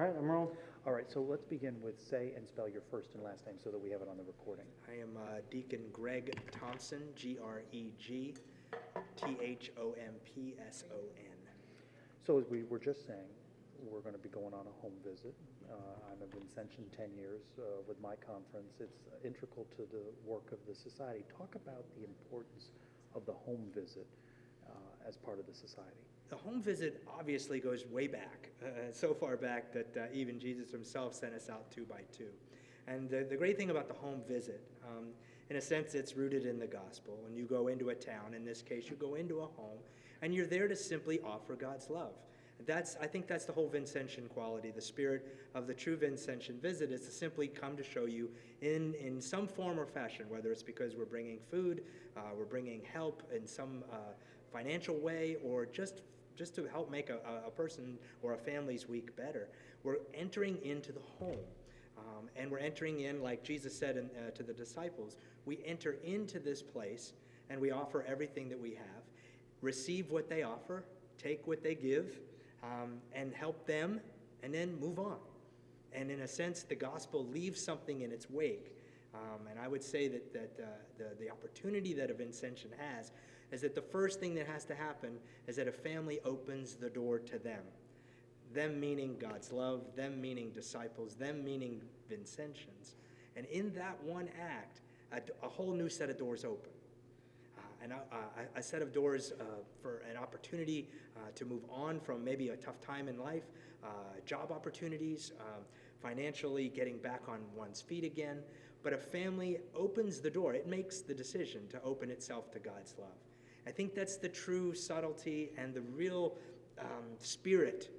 All right, I'm rolling. All right, so let's begin with say and spell your first and last name so that we have it on the recording. I am Deacon Greg Thompson, Greg Thompson. So as we were just saying, we're going to be going on a home visit. I'm a Vincentian 10 years with my conference. It's integral to the work of the society. Talk about the importance of the home visit as part of the society. The home visit obviously goes way back, so far back that even Jesus himself sent us out 2 by 2. And the great thing about the home visit, in a sense, it's rooted in the gospel. When you go into a town, in this case, you go into a home, and you're there to simply offer God's love. I think that's the whole Vincentian quality. The spirit of the true Vincentian visit is to simply come to show you in some form or fashion, whether it's because we're bringing food, we're bringing help in some financial way, or just to help make a person or a family's week better. We're entering into the home. And we're entering in, like Jesus said to the disciples, we enter into this place and we offer everything that we have, receive what they offer, take what they give, and help them, and then move on. And in a sense, the gospel leaves something in its wake. And I would say that the opportunity that a Vincentian has is that the first thing that has to happen is that a family opens the door to them. Them meaning God's love, them meaning disciples, them meaning Vincentians. And in that one act, a whole new set of doors open. And a set of doors for an opportunity to move on from maybe a tough time in life, job opportunities, financially getting back on one's feet again. But a family opens the door. It makes the decision to open itself to God's love. I think that's the true subtlety and the real spirit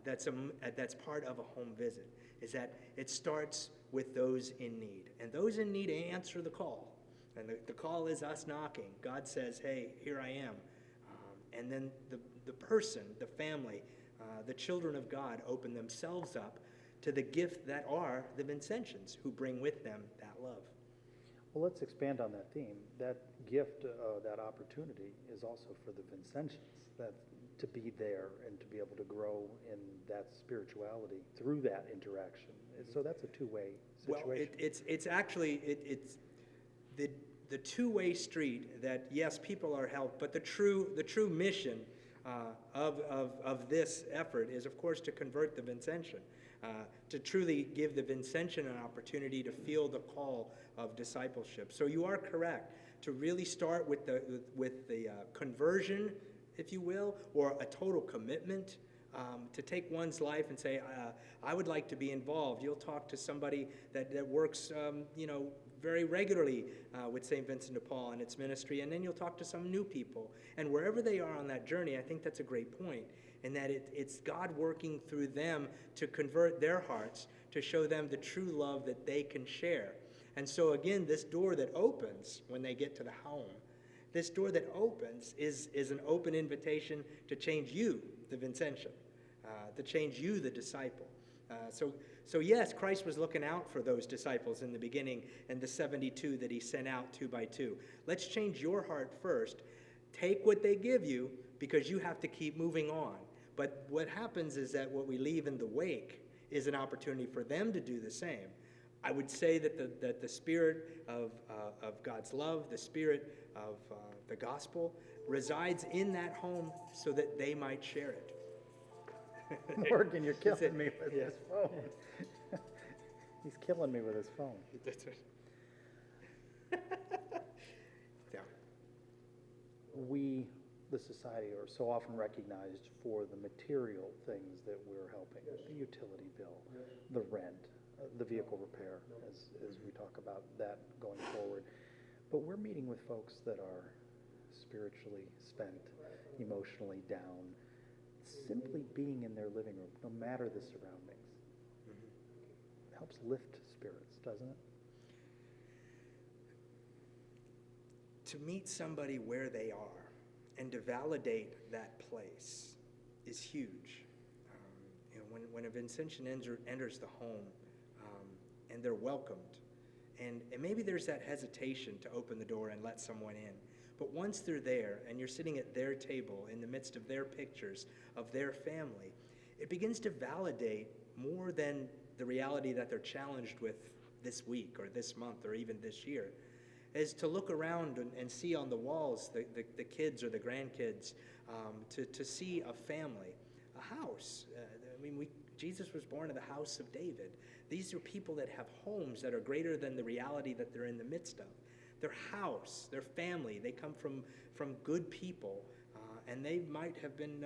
that's part of a home visit, is that it starts with those in need. And those in need answer the call. And the call is us knocking. God says, hey, here I am. And then the person, the family, the children of God open themselves up to the gift that are the Vincentians, who bring with them that love. Well, let's expand on that theme. That gift, that opportunity is also for the Vincentians, that to be there and to be able to grow in that spirituality through that interaction. So that's a two-way situation. Well, it's actually the two-way street that, yes, people are helped, but the true mission of this effort is, of course, to convert the Vincentian, to truly give the Vincentian an opportunity to feel the call of discipleship. So you are correct to really start with the conversion, if you will, or a total commitment to take one's life and say, I would like to be involved. You'll talk to somebody that works, very regularly with St. Vincent de Paul and its ministry, and then you'll talk to some new people. And wherever they are on that journey, I think that's a great point, in that it's God working through them to convert their hearts, to show them the true love that they can share. And so again, this door that opens when they get to the home, this door that opens is an open invitation to change you, the Vincentian, to change you, the disciple. So yes, Christ was looking out for those disciples in the beginning and the 72 that he sent out 2 by 2. Let's change your heart first. Take what they give you, because you have to keep moving on. But what happens is that what we leave in the wake is an opportunity for them to do the same. I would say that the spirit of God's love, the spirit of the gospel, resides in that home so that they might share it. Morgan, you're killing me with this phone. He's killing me with his phone. That's right. Yeah. We, the society, are so often recognized for the material things that we're helping. The utility bill, the rent, the vehicle repair, as we talk about that going forward. But we're meeting with folks that are spiritually spent, emotionally down. Simply being in their living room, no matter the surroundings, helps lift spirits, doesn't it? To meet somebody where they are and to validate that place is huge. When a Vincentian enters the home and they're welcomed, and maybe there's that hesitation to open the door and let someone in. But once they're there and you're sitting at their table in the midst of their pictures of their family, it begins to validate more than the reality that they're challenged with this week or this month or even this year, is to look around and see on the walls the kids or the grandkids, to see a family, a house. Jesus was born in the house of David. These are people that have homes that are greater than the reality that they're in the midst of. Their house, their family, they come from good people, and they might have been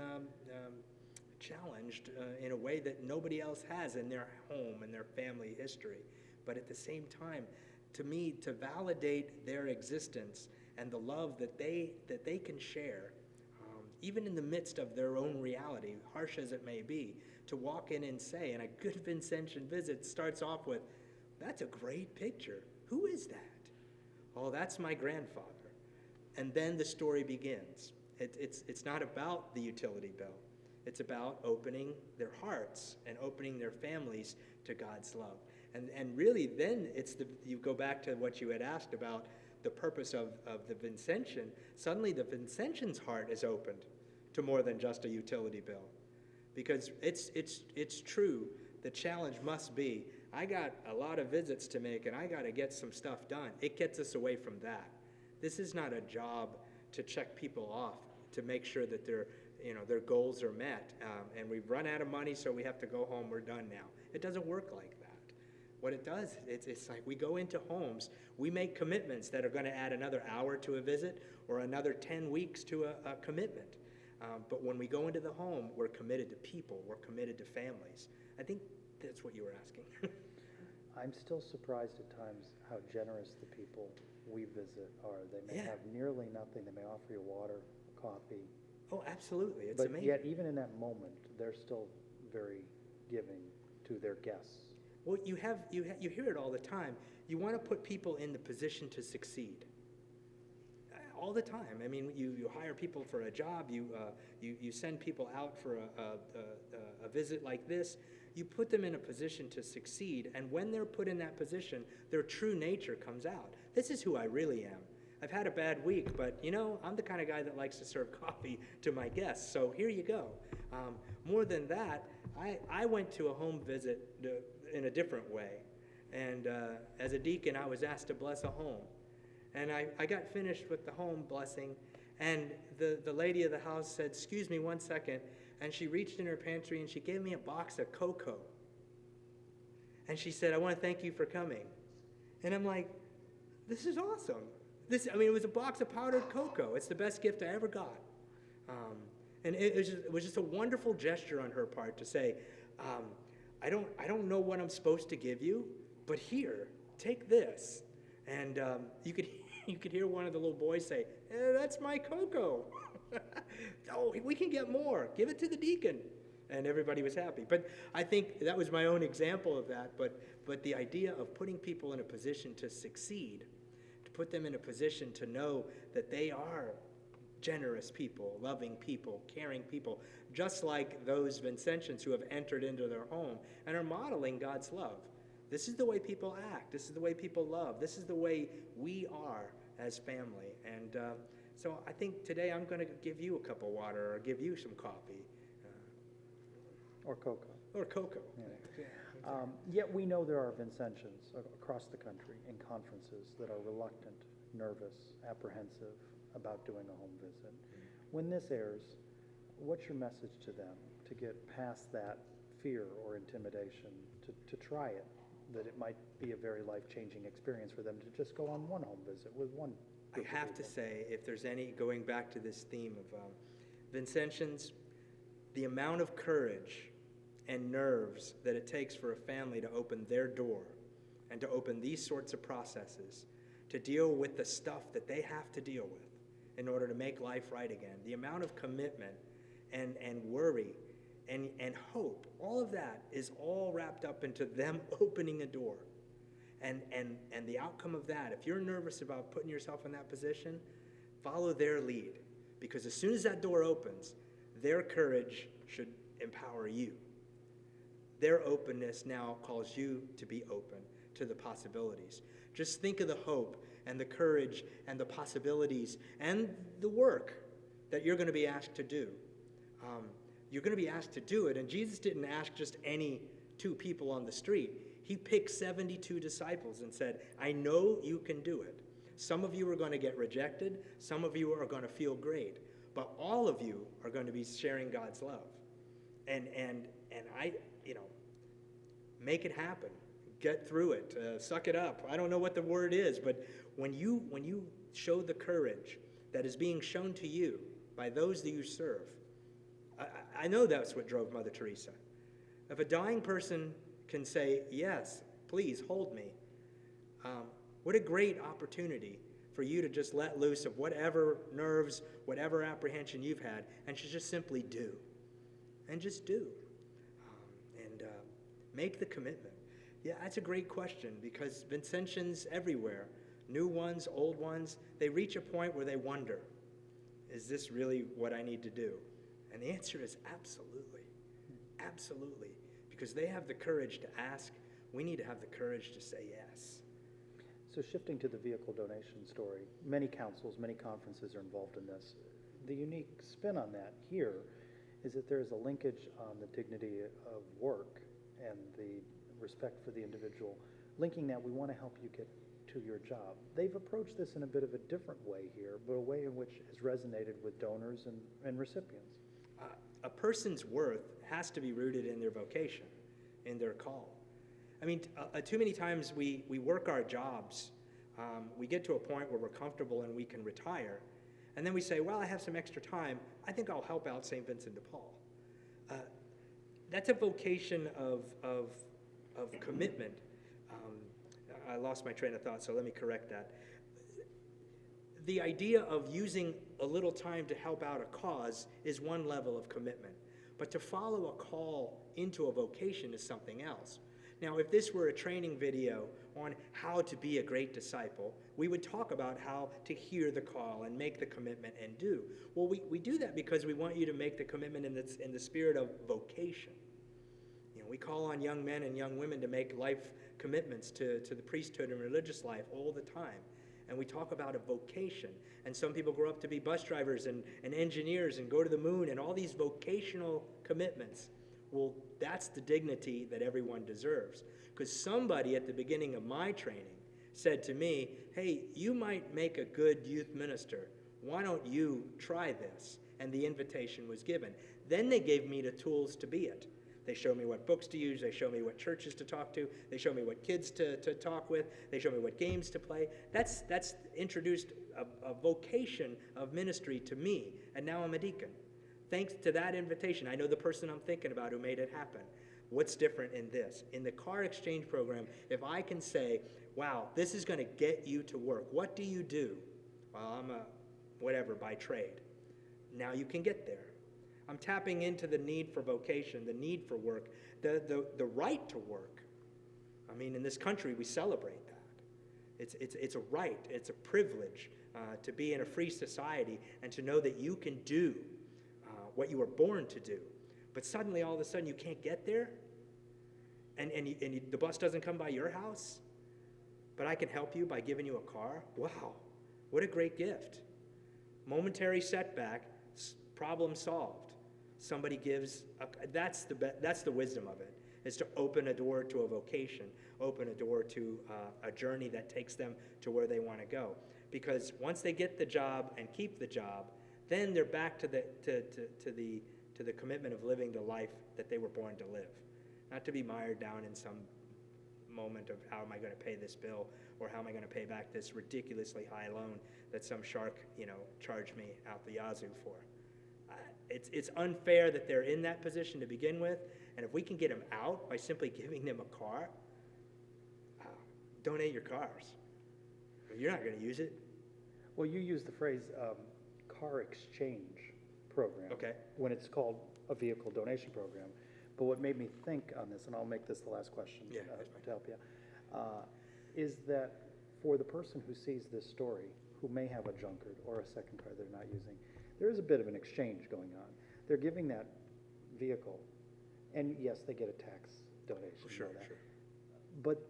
challenged in a way that nobody else has in their home and their family history. But at the same time, to me, to validate their existence and the love that they can share, even in the midst of their own reality, harsh as it may be, to walk in and say, and a good Vincentian visit starts off with, "That's a great picture. Who is that?" "Oh, that's my grandfather." And then the story begins. It's not about the utility bill. It's about opening their hearts and opening their families to God's love. And really then you go back to what you had asked about the purpose of the Vincentian. Suddenly the Vincentian's heart is opened to more than just a utility bill. Because it's true, the challenge must be, I got a lot of visits to make and I got to get some stuff done. It gets us away from that. This is not a job to check people off, to make sure that their goals are met. And we've run out of money, so we have to go home, we're done now. It doesn't work like that. What it does, it's like we go into homes, we make commitments that are going to add another hour to a visit or another 10 weeks to a commitment. But when we go into the home, we're committed to people, we're committed to families. I think that's what you were asking. I'm still surprised at times how generous the people we visit are. They may have nearly nothing. They may offer you water, coffee. Oh, absolutely. It's but amazing. Yet, even in that moment, they're still very giving to their guests. Well, you hear it all the time. You want to put people in the position to succeed. All the time. I mean, you hire people for a job. You send people out for a visit like this. You put them in a position to succeed, and when they're put in that position, their true nature comes out. This is who I really am. I've had a bad week, but I'm the kind of guy that likes to serve coffee to my guests, so here you go. More than that, I went to a home visit in a different way, and as a deacon, I was asked to bless a home. And I got finished with the home blessing, and the lady of the house said, "Excuse me 1 second," and she reached in her pantry and she gave me a box of cocoa. And she said, "I want to thank you for coming." And I'm like, this is awesome. It was a box of powdered cocoa. It's the best gift I ever got. And it was just a wonderful gesture on her part to say, I don't know what I'm supposed to give you, but here, take this. And you could hear one of the little boys say, "That's my cocoa." "Oh, we can get more. Give it to the deacon." And everybody was happy. But I think that was my own example of that. But the idea of putting people in a position to succeed, to put them in a position to know that they are generous people, loving people, caring people, just like those Vincentians who have entered into their home and are modeling God's love. This is the way people act. This is the way people love. This is the way we are as family. And so I think today I'm going to give you a cup of water or give you some coffee. Or cocoa. Or cocoa. Yeah. Yet we know there are Vincentians across the country in conferences that are reluctant, nervous, apprehensive about doing a home visit. When this airs, what's your message to them to get past that fear or intimidation to try it? That it might be a very life-changing experience for them to just go on one home visit with one. I have to say, if there's any, going back to this theme of Vincentians, the amount of courage and nerves that it takes for a family to open their door and to open these sorts of processes, to deal with the stuff that they have to deal with in order to make life right again, the amount of commitment and worry and hope, all of that is all wrapped up into them opening a door. And the outcome of that, if you're nervous about putting yourself in that position, follow their lead. Because as soon as that door opens, their courage should empower you. Their openness now calls you to be open to the possibilities. Just think of the hope and the courage and the possibilities and the work that you're going to be asked to do. You're going to be asked to do it, and Jesus didn't ask just any 72 people on the street. He picked 72 disciples and said, I know you can do it. Some of you are going to get rejected. Some of you are going to feel great. But all of you are going to be sharing God's love. And I, make it happen. Get through it. Suck it up. I don't know what the word is, but when you show the courage that is being shown to you by those that you serve, I know that's what drove Mother Teresa. If a dying person can say, yes, please hold me, what a great opportunity for you to just let loose of whatever nerves, whatever apprehension you've had, and to just simply do. And just do. And make the commitment. Yeah, that's a great question, because Vincentians everywhere, new ones, old ones, they reach a point where they wonder, is this really what I need to do? And the answer is absolutely. Absolutely. Because they have the courage to ask. We need to have the courage to say yes. So shifting to the vehicle donation story, many councils, many conferences are involved in this. The unique spin on that here is that there is a linkage on the dignity of work and the respect for the individual, linking that we want to help you get to your job. They've approached this in a bit of a different way here, but a way in which has resonated with donors and recipients. A person's worth has to be rooted in their vocation, in their call. I mean, too many times we work our jobs, we get to a point where we're comfortable and we can retire, and then we say, well, I have some extra time, I think I'll help out St. Vincent de Paul. That's a vocation of commitment. I lost my train of thought, so let me correct that. The idea of using a little time to help out a cause is one level of commitment, but to follow a call into a vocation is something else. Now, if this were a training video on how to be a great disciple, we would talk about how to hear the call and make the commitment and do. Well, we do that because we want you to make the commitment in the spirit of vocation. We call on young men and young women to make life commitments to the priesthood and religious life all the time. And we talk about a vocation. And some people grow up to be bus drivers and engineers and go to the moon and all these vocational commitments. Well, that's the dignity that everyone deserves. Because somebody at the beginning of my training said to me, hey, you might make a good youth minister. Why don't you try this? And the invitation was given. Then they gave me the tools to be it. They show me what books to use. They show me what churches to talk to. They show me what kids to talk with. They show me what games to play. That's introduced a vocation of ministry to me, and now I'm a deacon. Thanks to that invitation, I know the person I'm thinking about who made it happen. What's different in this? In the car exchange program, if I can say, wow, this is going to get you to work. What do you do? Well, I'm a whatever by trade. Now you can get there. I'm tapping into the need for vocation, the need for work, the right to work. I mean, in this country, we celebrate that. It's a right, it's a privilege to be in a free society and to know that you can do what you were born to do. But suddenly, all of a sudden, you can't get there, and the bus doesn't come by your house, but I can help you by giving you a car. Wow, what a great gift. Momentary setback, problem solved. Somebody gives, that's the wisdom of it, is to open a door to a vocation, open a door to a journey that takes them to where they want to go. Because once they get the job and keep the job, then they're back to the commitment of living the life that they were born to live. Not to be mired down in some moment of how am I going to pay this bill, or how am I going to pay back this ridiculously high loan that some shark, charged me out the yazoo for. It's unfair that they're in that position to begin with, and if we can get them out by simply giving them a car, donate your cars. You're not going to use it. Well, you use the phrase car exchange program when it's called a vehicle donation program. But what made me think on this, and I'll make this the last question to help you, is that for the person who sees this story, who may have a junkard or a second car they're not using, there is a bit of an exchange going on. They're giving that vehicle, and yes, they get a tax donation. Sure. But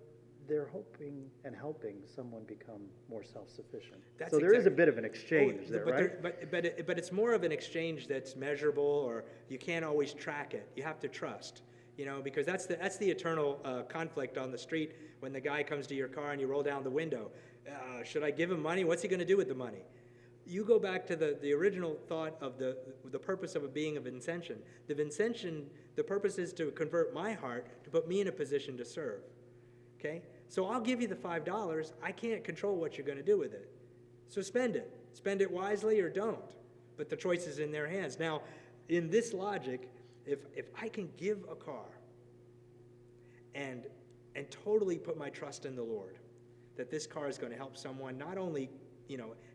they're hoping and helping someone become more self-sufficient. That's so there is a bit of an exchange there, right? But it's more of an exchange that's measurable, or you can't always track it. You have to trust. because that's the eternal conflict on the street when the guy comes to your car and you roll down the window. Should I give him money? What's he going to do with the money? You go back to the original thought of the purpose of a being of Vincentian. The purpose is to convert my heart, to put me in a position to serve. Okay? So I'll give you the $5. I can't control what you're going to do with it. So spend it. Spend it wisely or don't. But the choice is in their hands. Now, in this logic, if I can give a car and totally put my trust in the Lord, that this car is going to help someone not only,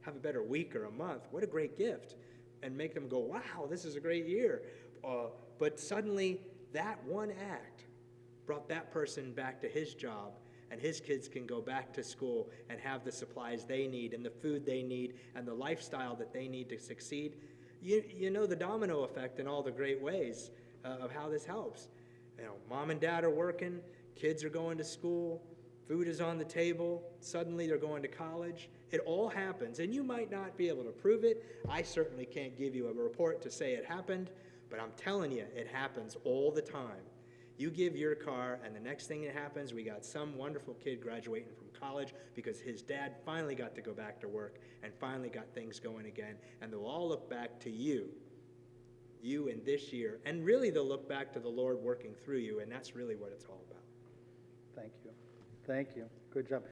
have a better week or a month, what a great gift, and make them go, wow, this is a great year. But suddenly, that one act brought that person back to his job, and his kids can go back to school and have the supplies they need and the food they need and the lifestyle that they need to succeed. You know the domino effect in all the great ways of how this helps. Mom and dad are working, kids are going to school, food is on the table, suddenly they're going to college. It all happens, and you might not be able to prove it. I certainly can't give you a report to say it happened, but I'm telling you, it happens all the time. You give your car, and the next thing that happens, we got some wonderful kid graduating from college because his dad finally got to go back to work and finally got things going again, and they'll all look back to you in this year, and really they'll look back to the Lord working through you, and that's really what it's all about. Thank you. Thank you. Good job.